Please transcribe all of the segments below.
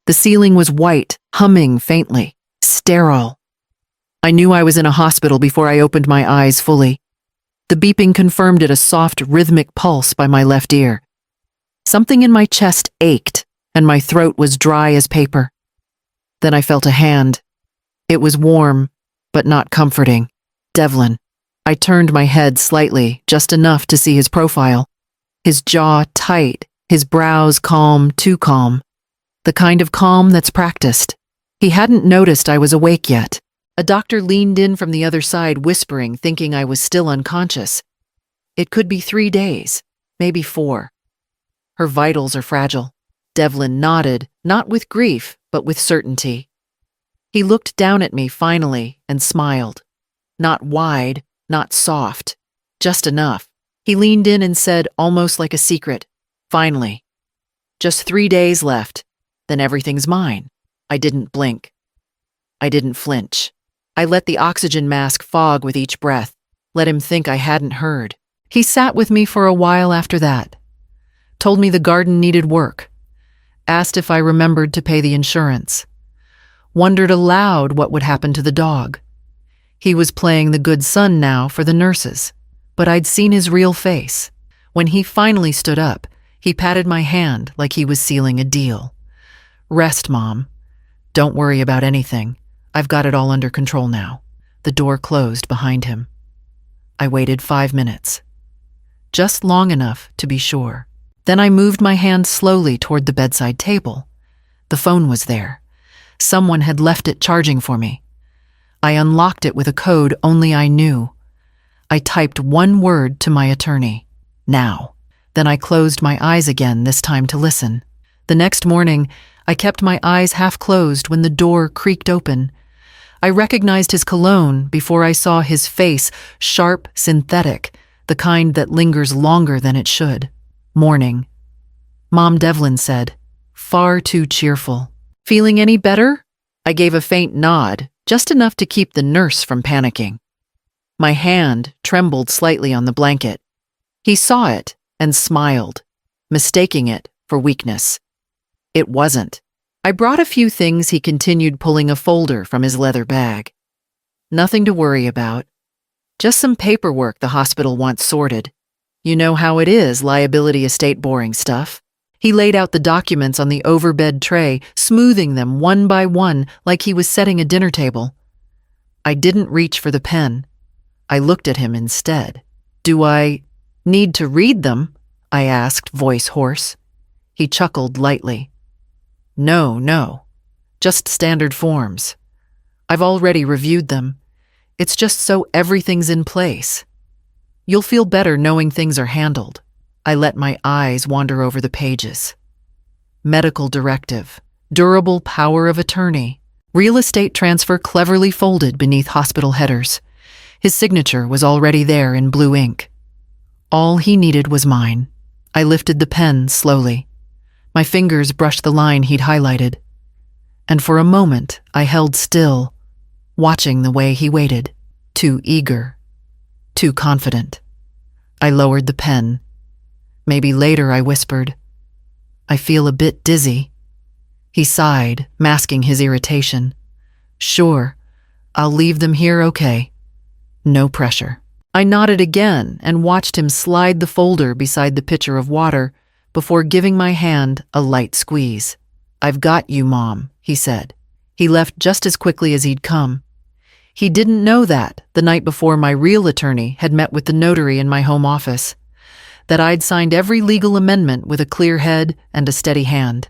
The ceiling was white, humming faintly, sterile. I knew I was in a hospital before I opened my eyes fully. The beeping confirmed it, a soft, rhythmic pulse by my left ear. Something in my chest ached, and my throat was dry as paper. Then I felt a hand. It was warm, but not comforting. Devlin. I turned my head slightly, just enough to see his profile. His jaw tight, his brows calm, too calm. The kind of calm that's practiced. He hadn't noticed I was awake yet. A doctor leaned in from the other side, whispering, thinking I was still unconscious. It could be 3 days, maybe 4. Her vitals are fragile. Devlin nodded, not with grief, but with certainty. He looked down at me finally and smiled. Not wide, not soft, just enough. He leaned in and said, almost like a secret, "Finally. Just 3 days left, then everything's mine." I didn't blink. I didn't flinch. I let the oxygen mask fog with each breath, let him think I hadn't heard. He sat with me for a while after that. Told me the garden needed work. Asked if I remembered to pay the insurance. Wondered aloud what would happen to the dog. He was playing the good son now for the nurses, but I'd seen his real face. When he finally stood up, he patted my hand like he was sealing a deal. "Rest, Mom. Don't worry about anything. I've got it all under control now." The door closed behind him. I waited 5 minutes. Just long enough to be sure. Then I moved my hand slowly toward the bedside table. The phone was there. Someone had left it charging for me. I unlocked it with a code only I knew. I typed one word to my attorney. "Now." Then I closed my eyes again, this time to listen. The next morning, I kept my eyes half closed when the door creaked open. I recognized his cologne before I saw his face, sharp, synthetic, the kind that lingers longer than it should. Morning. Mom, Devlin said, far too cheerful. "Feeling any better?" I gave a faint nod, just enough to keep the nurse from panicking. My hand trembled slightly on the blanket. He saw it and smiled, mistaking it for weakness. It wasn't. I brought a few things. He continued, pulling a folder from his leather bag. "Nothing to worry about. Just some paperwork the hospital wants sorted. You know how it is, liability estate boring stuff." He laid out the documents on the overbed tray, smoothing them one by one like he was setting a dinner table. I didn't reach for the pen. I looked at him instead. "Do I need to read them?" I asked, voice hoarse. He chuckled lightly. No. Just standard forms. I've already reviewed them. It's just so everything's in place. You'll feel better knowing things are handled." I let my eyes wander over the pages. Medical directive, durable power of attorney, real estate transfer cleverly folded beneath hospital headers. His signature was already there in blue ink. All he needed was mine. I lifted the pen slowly. My fingers brushed the line he'd highlighted. And for a moment, I held still, watching the way he waited. Too eager, too confident. I lowered the pen. "Maybe later," I whispered. "I feel a bit dizzy." He sighed, masking his irritation. "Sure, I'll leave them here okay. No pressure." I nodded again and watched him slide the folder beside the pitcher of water before giving my hand a light squeeze. "I've got you, Mom," he said. He left just as quickly as he'd come. He didn't know that the night before my real attorney had met with the notary in my home office, that I'd signed every legal amendment with a clear head and a steady hand.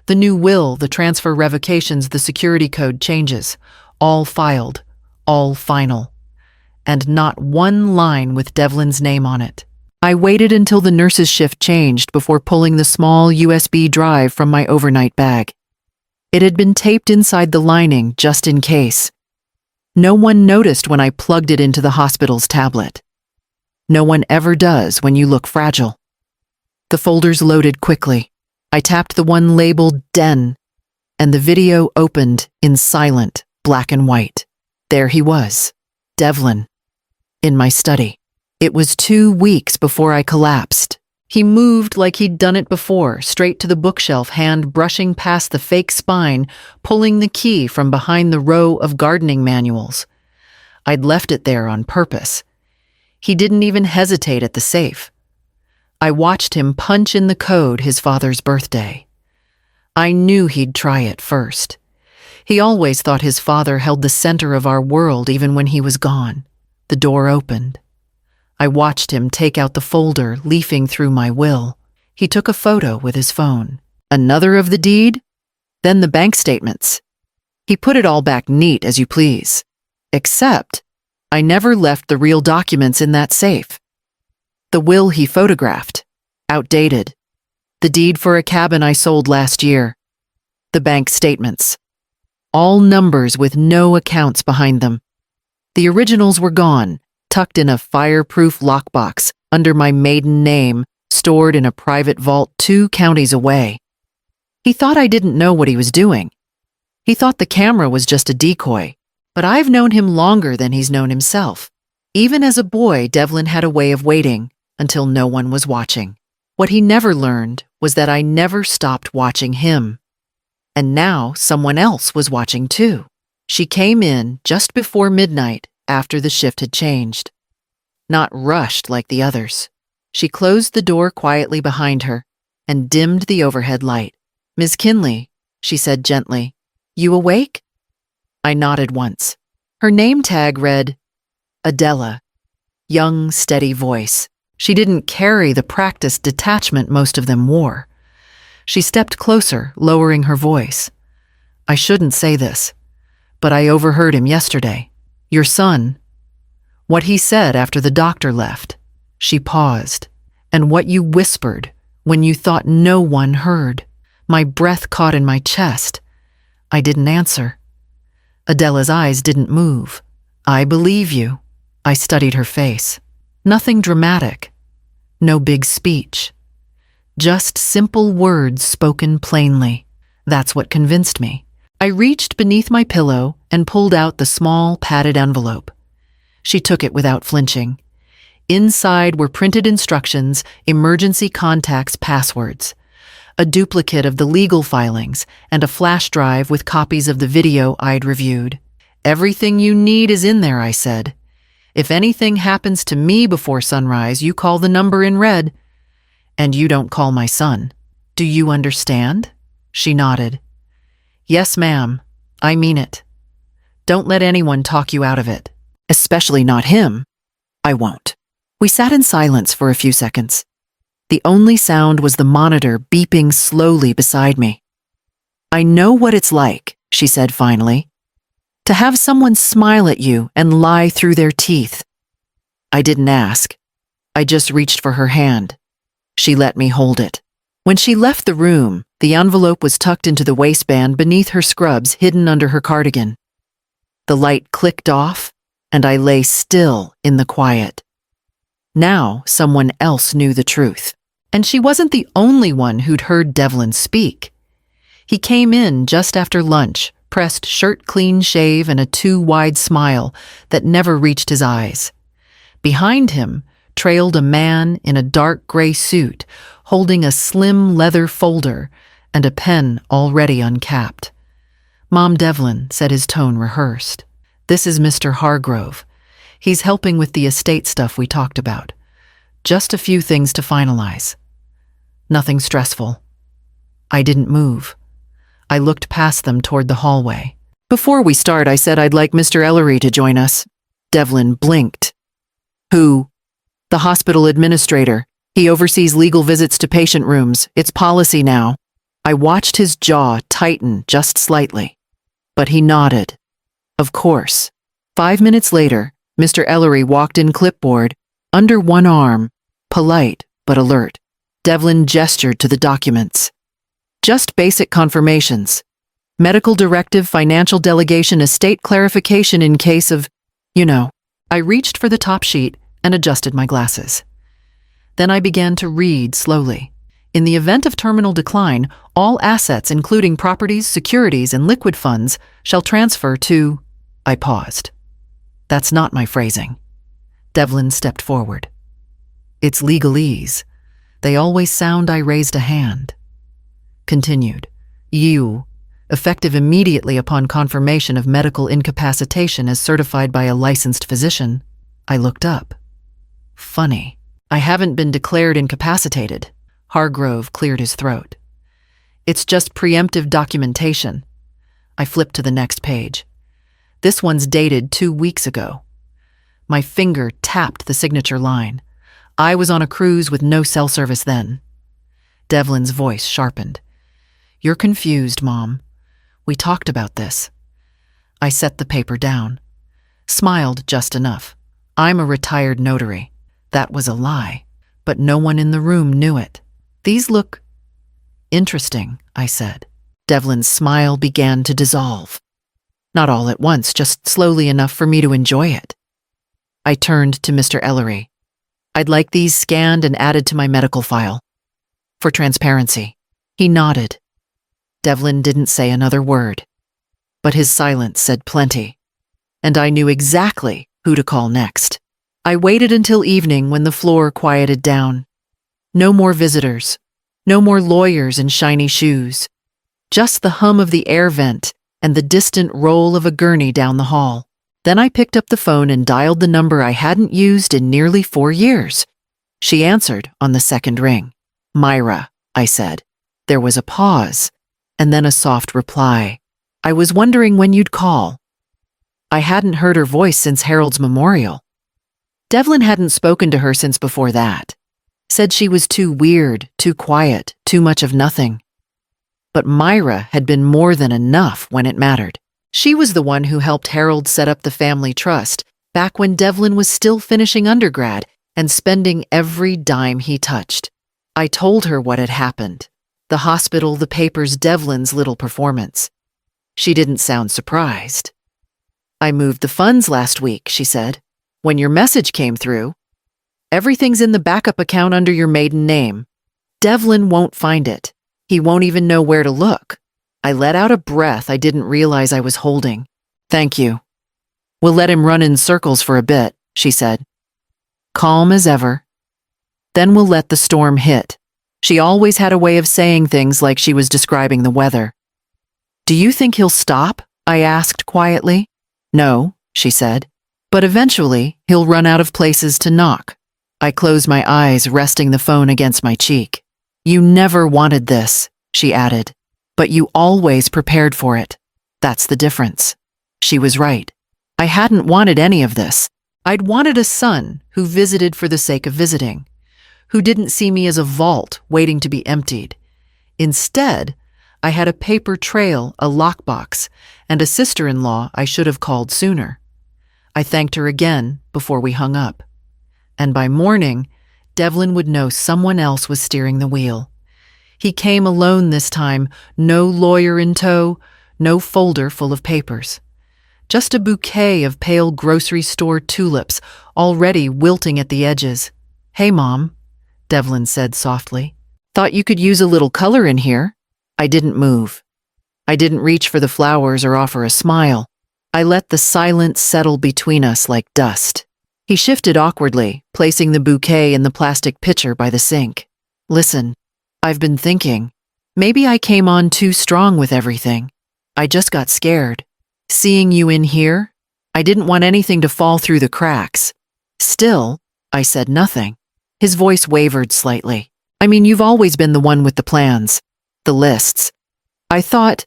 The new will, the transfer revocations, the security code changes, all filed, all final. And not one line with Devlin's name on it. I waited until the nurse's shift changed before pulling the small USB drive from my overnight bag. It had been taped inside the lining just in case. No one noticed when I plugged it into the hospital's tablet. No one ever does when you look fragile. The folders loaded quickly. I tapped the one labeled Den, and the video opened in silent black and white. There he was, Devlin, in my study. It was 2 weeks before I collapsed, He moved like he'd done it before, straight to the bookshelf, hand brushing past the fake spine, pulling the key from behind the row of gardening manuals. I'd left it there on purpose. He didn't even hesitate at the safe. I watched him punch in the code his father's birthday. I knew he'd try it first. He always thought his father held the center of our world even when he was gone. The door opened. I watched him take out the folder, leafing through my will. He took a photo with his phone. Another of the deed? Then the bank statements. He put it all back neat as you please. Except, I never left the real documents in that safe. The will he photographed. Outdated. The deed for a cabin I sold last year. The bank statements. All numbers with no accounts behind them. The originals were gone, tucked in a fireproof lockbox under my maiden name, stored in a private vault 2 counties away. He thought I didn't know what he was doing. He thought the camera was just a decoy, but I've known him longer than he's known himself. Even as a boy, Devlin had a way of waiting until no one was watching. What he never learned was that I never stopped watching him. And now someone else was watching too. She came in just before midnight, after the shift had changed. Not rushed like the others. She closed the door quietly behind her and dimmed the overhead light. "Miss Kinley," she said gently, "you awake?" I nodded once. Her name tag read, Adela. Young, steady voice. She didn't carry the practiced detachment most of them wore. She stepped closer, lowering her voice. "I shouldn't say this, but I overheard him yesterday. Your son. What he said after the doctor left." She paused. "And what you whispered when you thought no one heard." My breath caught in my chest. I didn't answer. Adela's eyes didn't move. "I believe you." I studied her face. Nothing dramatic. No big speech. Just simple words spoken plainly. That's what convinced me. I reached beneath my pillow and pulled out the small, padded envelope. She took it without flinching. Inside were printed instructions, emergency contacts, passwords, a duplicate of the legal filings, and a flash drive with copies of the video I'd reviewed. "Everything you need is in there," I said. "If anything happens to me before sunrise, you call the number in red. And you don't call my son. Do you understand?" She nodded. "Yes, ma'am. I mean it. Don't let anyone talk you out of it. Especially not him." "I won't." We sat in silence for a few seconds. The only sound was the monitor beeping slowly beside me. "I know what it's like," she said finally, "to have someone smile at you and lie through their teeth." I didn't ask. I just reached for her hand. She let me hold it. When she left the room, the envelope was tucked into the waistband beneath her scrubs, hidden under her cardigan. The light clicked off, and I lay still in the quiet. Now someone else knew the truth. And she wasn't the only one who'd heard Devlin speak. He came in just after lunch, pressed shirt clean shave and a too-wide smile that never reached his eyes. Behind him trailed a man in a dark gray suit, holding a slim leather folder and a pen already uncapped. "Mom, Devlin," said, his tone rehearsed. "This is Mr. Hargrove. He's helping with the estate stuff we talked about. Just a few things to finalize. Nothing stressful." I didn't move. I looked past them toward the hallway. "Before we start, I said I'd like Mr. Ellery to join us." Devlin blinked. "Who?" "The hospital administrator. He oversees legal visits to patient rooms. It's policy now." I watched his jaw tighten just slightly, but he nodded. "Of course." 5 minutes later, Mr. Ellery walked in, clipboard under one arm, polite but alert. Devlin gestured to the documents. "Just basic confirmations. Medical directive, financial delegation, estate clarification in case of, you know." I reached for the top sheet and adjusted my glasses. Then I began to read slowly. "In the event of terminal decline, all assets, including properties, securities, and liquid funds, shall transfer to—" I paused. "That's not my phrasing." Devlin stepped forward. "It's legalese. They always sound I raised a hand. Continued. You, effective immediately upon confirmation of medical incapacitation as certified by a licensed physician. I looked up. Funny. I haven't been declared incapacitated. Hargrove cleared his throat. It's just preemptive documentation. I flipped to the next page. This one's dated 2 weeks ago. My finger tapped the signature line. I was on a cruise with no cell service then. Devlin's voice sharpened. You're confused, Mom. We talked about this. I set the paper down. Smiled just enough. I'm a retired notary. That was a lie, but no one in the room knew it. These look interesting, I said. Devlin's smile began to dissolve. Not all at once, just slowly enough for me to enjoy it. I turned to Mr. Ellery. I'd like these scanned and added to my medical file. For transparency. He nodded. Devlin didn't say another word, but his silence said plenty, and I knew exactly who to call next. I waited until evening when the floor quieted down. No more visitors, no more lawyers in shiny shoes, just the hum of the air vent and the distant roll of a gurney down the hall. Then I picked up the phone and dialed the number I hadn't used in nearly 4 years. She answered on the second ring. Myra, I said. There was a pause, and then a soft reply. I was wondering when you'd call. I hadn't heard her voice since Harold's memorial. Devlin hadn't spoken to her since before that. Said she was too weird, too quiet, too much of nothing. But Myra had been more than enough when it mattered. She was the one who helped Harold set up the family trust back when Devlin was still finishing undergrad and spending every dime he touched. I told her what had happened. The hospital, the papers, Devlin's little performance. She didn't sound surprised. I moved the funds last week, she said. When your message came through, everything's in the backup account under your maiden name. Devlin won't find it. He won't even know where to look. I let out a breath I didn't realize I was holding. Thank you. We'll let him run in circles for a bit, she said. Calm as ever. Then we'll let the storm hit. She always had a way of saying things like she was describing the weather. Do you think he'll stop? I asked quietly. No, she said. But eventually, he'll run out of places to knock. I closed my eyes, resting the phone against my cheek. You never wanted this, she added. But you always prepared for it. That's the difference. She was right. I hadn't wanted any of this. I'd wanted a son who visited for the sake of visiting, who didn't see me as a vault waiting to be emptied. Instead, I had a paper trail, a lockbox, and a sister-in-law I should have called sooner. I thanked her again before we hung up. And by morning, Devlin would know someone else was steering the wheel. He came alone this time, no lawyer in tow, no folder full of papers. Just a bouquet of pale grocery store tulips, already wilting at the edges. Hey, Mom, Devlin said softly. Thought you could use a little color in here. I didn't move. I didn't reach for the flowers or offer a smile. I let the silence settle between us like dust. He shifted awkwardly, placing the bouquet in the plastic pitcher by the sink. Listen, I've been thinking. Maybe I came on too strong with everything. I just got scared. Seeing you in here, I didn't want anything to fall through the cracks. Still, I said nothing. His voice wavered slightly. I mean, you've always been the one with the plans, the lists. I thought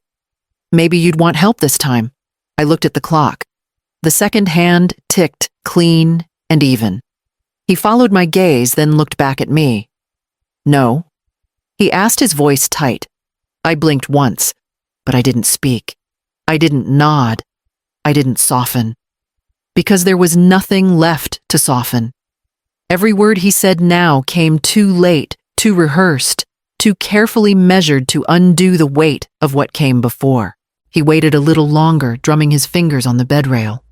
maybe you'd want help this time. I looked at the clock. The second hand ticked clean and even. He followed my gaze, then looked back at me. No. He asked, his voice tight. I blinked once, but I didn't speak. I didn't nod. I didn't soften. Because there was nothing left to soften. Every word he said now came too late, too rehearsed, too carefully measured to undo the weight of what came before. He waited a little longer, drumming his fingers on the bedrail.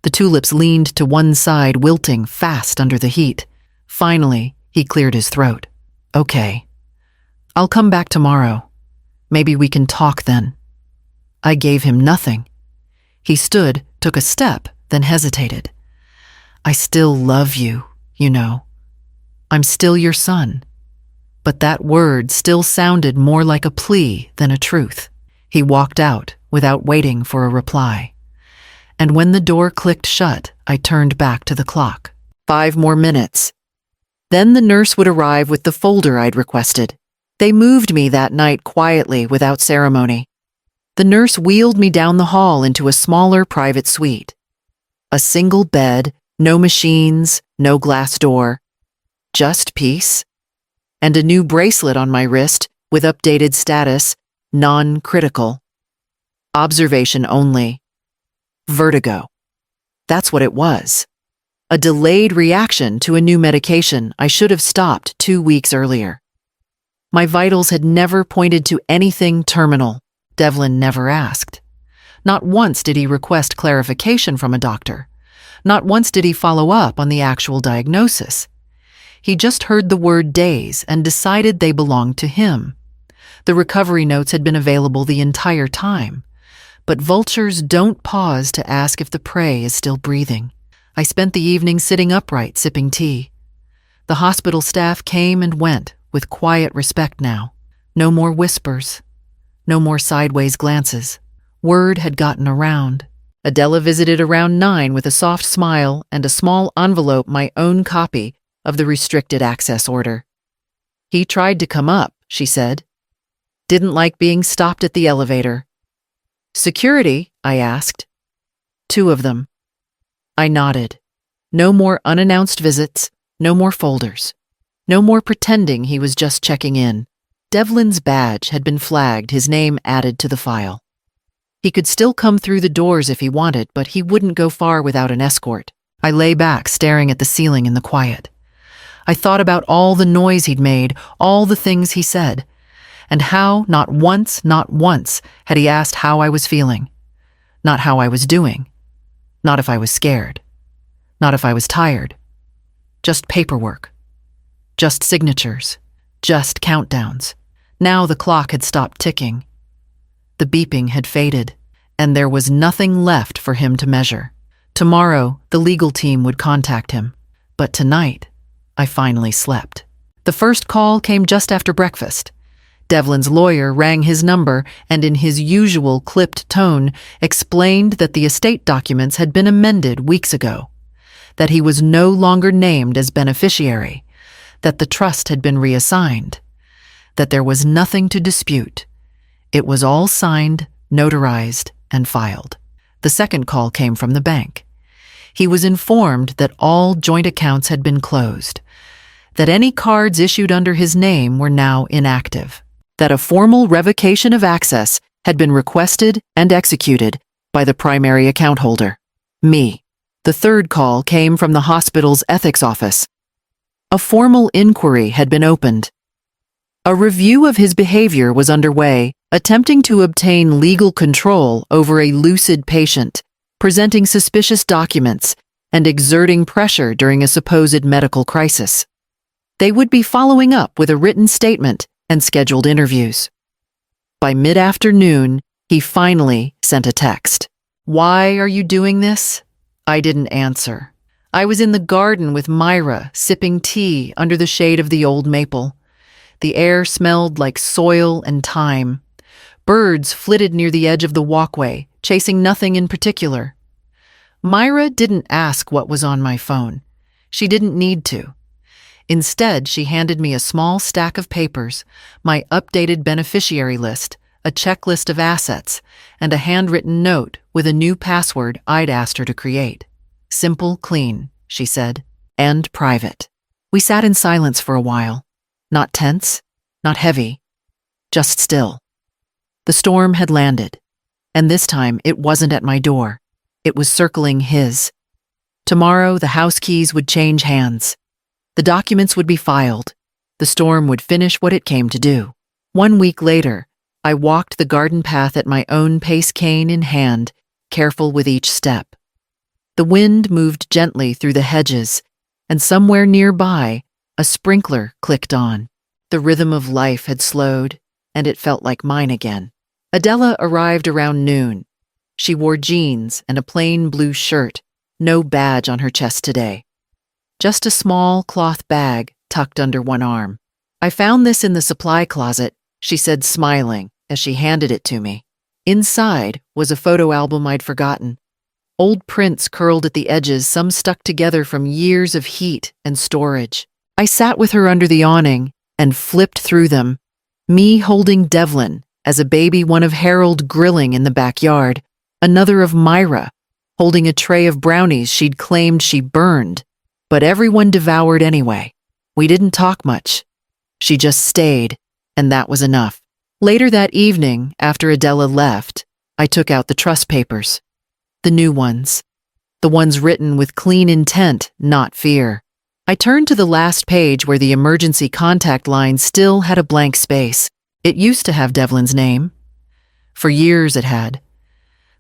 The tulips leaned to one side, wilting fast under the heat. Finally, he cleared his throat. Okay. I'll come back tomorrow. Maybe we can talk then. I gave him nothing. He stood, took a step, then hesitated. I still love you, you know. I'm still your son. But that word still sounded more like a plea than a truth. He walked out without waiting for a reply. And when the door clicked shut, I turned back to the clock. 5 more minutes. Then the nurse would arrive with the folder I'd requested. They moved me that night quietly without ceremony. The nurse wheeled me down the hall into a smaller private suite. A single bed, no machines, no glass door. Just peace. And a new bracelet on my wrist with updated status, non-critical. Observation only. Vertigo. That's what it was. A delayed reaction to a new medication I should have stopped 2 weeks earlier. My vitals had never pointed to anything terminal. Devlin never asked. Not once did he request clarification from a doctor. Not once did he follow up on the actual diagnosis. He just heard the word days and decided they belonged to him. The recovery notes had been available the entire time. But vultures don't pause to ask if the prey is still breathing. I spent the evening sitting upright, sipping tea. The hospital staff came and went with quiet respect now. No more whispers. No more sideways glances. Word had gotten around. Adela visited around 9 with a soft smile and a small envelope, my own copy of the restricted access order. He tried to come up, she said. Didn't like being stopped at the elevator. Security? I asked. 2 of them. I nodded. No more unannounced visits, no more folders. No more pretending he was just checking in. Devlin's badge had been flagged, his name added to the file. He could still come through the doors if he wanted, but he wouldn't go far without an escort. I lay back, staring at the ceiling in the quiet. I thought about all the noise he'd made, all the things he said, and how, not once, had he asked how I was feeling. Not how I was doing. Not if I was scared. Not if I was tired. Just paperwork. Just signatures. Just countdowns. Now the clock had stopped ticking. The beeping had faded, and there was nothing left for him to measure. Tomorrow, the legal team would contact him. But tonight, I finally slept. The first call came just after breakfast. Devlin's lawyer rang his number and in his usual clipped tone explained that the estate documents had been amended weeks ago, that he was no longer named as beneficiary, that the trust had been reassigned, that there was nothing to dispute. It was all signed, notarized, and filed. The second call came from the bank. He was informed that all joint accounts had been closed, that any cards issued under his name were now inactive, that a formal revocation of access had been requested and executed by the primary account holder, me. The third call came from the hospital's ethics office. A formal inquiry had been opened. A review of his behavior was underway, attempting to obtain legal control over a lucid patient, presenting suspicious documents, and exerting pressure during a supposed medical crisis. They would be following up with a written statement and scheduled interviews. By mid-afternoon, he finally sent a text. "Why are you doing this?" I didn't answer. I was in the garden with Myra, sipping tea under the shade of the old maple. The air smelled like soil and thyme. Birds flitted near the edge of the walkway, chasing nothing in particular. Myra didn't ask what was on my phone. She didn't need to. Instead, she handed me a small stack of papers, my updated beneficiary list, a checklist of assets, and a handwritten note with a new password I'd asked her to create. Simple, clean, she said, and private. We sat in silence for a while. Not tense, not heavy, just still. The storm had landed, and this time it wasn't at my door. It was circling his. Tomorrow, the house keys would change hands. The documents would be filed. The storm would finish what it came to do. 1 week later, I walked the garden path at my own pace, cane in hand, careful with each step. The wind moved gently through the hedges, and somewhere nearby, a sprinkler clicked on. The rhythm of life had slowed, and it felt like mine again. Adela arrived around noon. She wore jeans and a plain blue shirt, no badge on her chest today. Just a small cloth bag tucked under one arm. I found this in the supply closet, she said, smiling as she handed it to me. Inside was a photo album I'd forgotten. Old prints curled at the edges, some stuck together from years of heat and storage. I sat with her under the awning and flipped through them, me holding Devlin as a baby, one of Harold grilling in the backyard, another of Myra, holding a tray of brownies she'd claimed she burned, but everyone devoured anyway. We didn't talk much. She just stayed, and that was enough. Later that evening, after Adela left, I took out the trust papers. The new ones. The ones written with clean intent, not fear. I turned to the last page where the emergency contact line still had a blank space. It used to have Devlin's name. For years it had.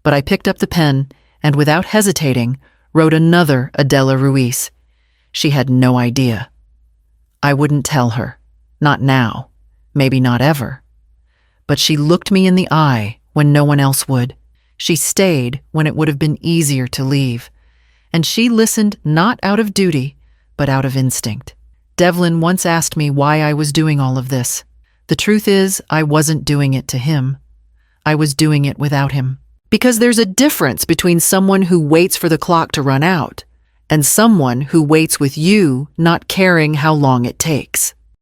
But I picked up the pen and, without hesitating, wrote another Adela Ruiz. She had no idea. I wouldn't tell her. Not now. Maybe not ever. But she looked me in the eye when no one else would. She stayed when it would have been easier to leave. And she listened not out of duty, but out of instinct. Devlin once asked me why I was doing all of this. The truth is, I wasn't doing it to him. I was doing it without him. Because there's a difference between someone who waits for the clock to run out and someone who waits with you, not caring how long it takes.